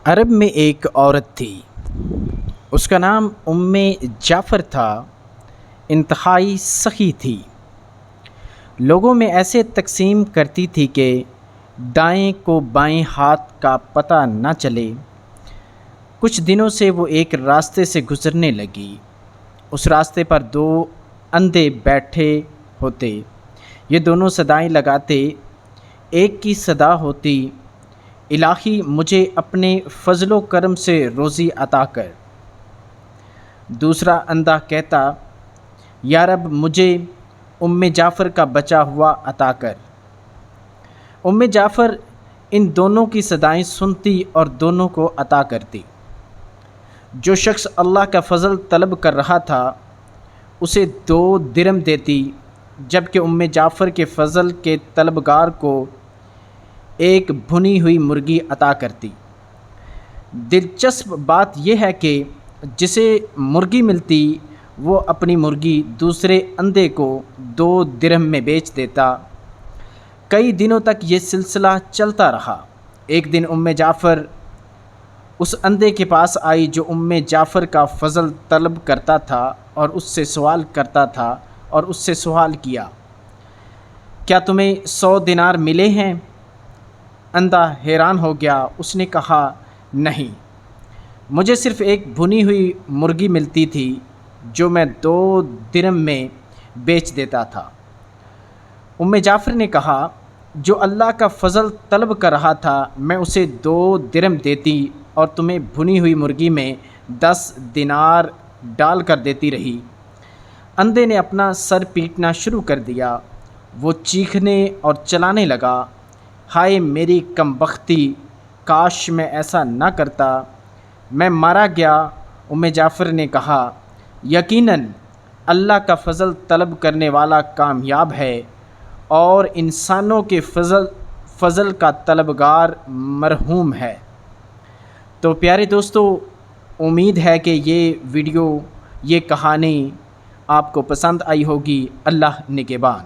عرب میں ایک عورت تھی، اس کا نام جعفر تھا۔ انتہائی سخی تھی، لوگوں میں ایسے تقسیم کرتی تھی کہ دائیں کو بائیں ہاتھ کا پتہ نہ چلے۔ کچھ دنوں سے وہ ایک راستے سے گزرنے لگی۔ اس راستے پر دو اندھے بیٹھے ہوتے، یہ دونوں صدائیں لگاتے۔ ایک کی صدا ہوتی، الہی مجھے اپنے فضل و کرم سے روزی عطا کر۔ دوسرا اندھا کہتا، یا رب مجھے جعفر کا بچا ہوا عطا کر۔ جعفر ان دونوں کی صدائیں سنتی اور دونوں کو عطا کرتی۔ جو شخص اللہ کا فضل طلب کر رہا تھا اسے 2 درہم دیتی، جبکہ جعفر کے فضل کے طلبگار کو ایک بھنی ہوئی مرغی عطا کرتی۔ دلچسپ بات یہ ہے کہ جسے مرغی ملتی وہ اپنی مرغی دوسرے اندھے کو 2 درہم میں بیچ دیتا۔ کئی دنوں تک یہ سلسلہ چلتا رہا۔ ایک دن جعفر اس اندھے کے پاس آئی جو جعفر کا فضل طلب کرتا تھا اور اس سے سوال کرتا تھا، اور اس سے سوال کیا، کیا تمہیں 100 دینار ملے ہیں؟ اندھا حیران ہو گیا۔ اس نے کہا، نہیں، مجھے صرف ایک بھنی ہوئی مرغی ملتی تھی جو میں 2 درہم میں بیچ دیتا تھا۔ جعفر نے کہا، جو اللہ کا فضل طلب کر رہا تھا میں اسے 2 درہم دیتی اور تمہیں بھنی ہوئی مرغی میں 10 دینار ڈال کر دیتی رہی۔ اندھے نے اپنا سر پیٹنا شروع کر دیا۔ وہ چیخنے اور چلانے لگا، ہائے میری کم بختی، کاش میں ایسا نہ کرتا، میں مارا گیا۔ جعفر نے کہا، یقیناً اللہ کا فضل طلب کرنے والا کامیاب ہے اور انسانوں کے فضل کا طلبگار مرحوم ہے۔ تو پیارے دوستو، امید ہے کہ یہ ویڈیو، یہ کہانی آپ کو پسند آئی ہوگی۔ اللہ نگہبان۔